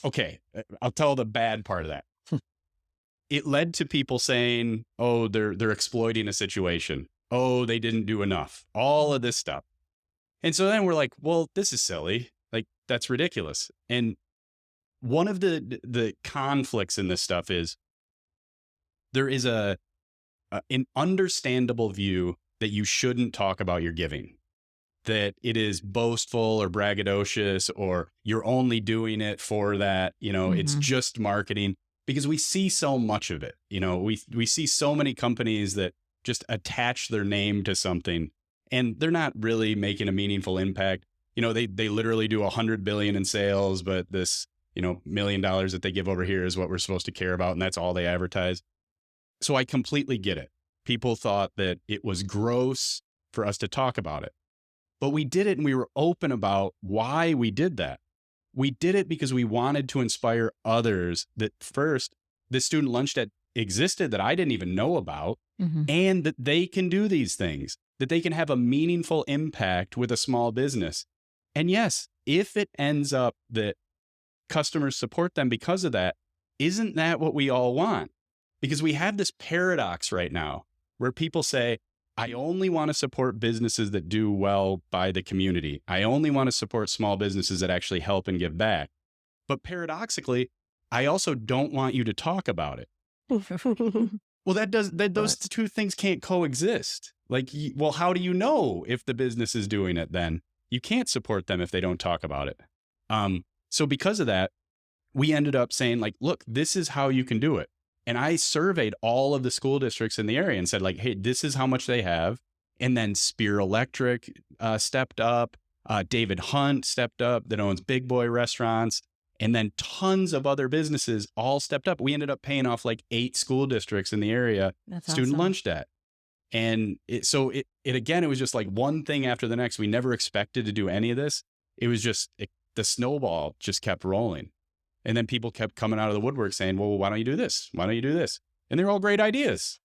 Okay, I'll tell the bad part of that. It led to people saying, oh, they're exploiting a situation. Oh, they didn't do enough. All of this stuff. And so then we're like, well, this is silly. Like, that's ridiculous. And one of the conflicts in this stuff is there is an understandable view that you shouldn't talk about your giving, that it is boastful or braggadocious, or you're only doing it for that, it's just marketing, because we see so much of it. We see so many companies that just attach their name to something and they're not really making a meaningful impact. They literally do 100 billion in sales, but this, $1 million that they give over here is what we're supposed to care about. And that's all they advertise. So I completely get it. People thought that it was gross for us to talk about it, but we did it and we were open about why we did that. We did it because we wanted to inspire others that first, this student lunch that existed that I didn't even know about, and that they can do these things, that they can have a meaningful impact with a small business. And yes, if it ends up that customers support them because of that, isn't that what we all want? Because we have this paradox right now where people say, I only want to support businesses that do well by the community. I only want to support small businesses that actually help and give back. But paradoxically, I also don't want you to talk about it. Well, those two things can't coexist. Like, well, how do you know if the business is doing it then? You can't support them if they don't talk about it. So because of that, we ended up saying, like, look, this is how you can do it. And I surveyed all of the school districts in the area and said, like, hey, this is how much they have. And then Spear Electric stepped up. David Hunt stepped up, that owns Big Boy restaurants. And then tons of other businesses all stepped up. We ended up paying off like 8 school districts in the area student lunch debt. And it was just like one thing after the next. We never expected to do any of this. It was just, the snowball just kept rolling. And then people kept coming out of the woodwork saying, well, why don't you do this? Why don't you do this? And they're all great ideas.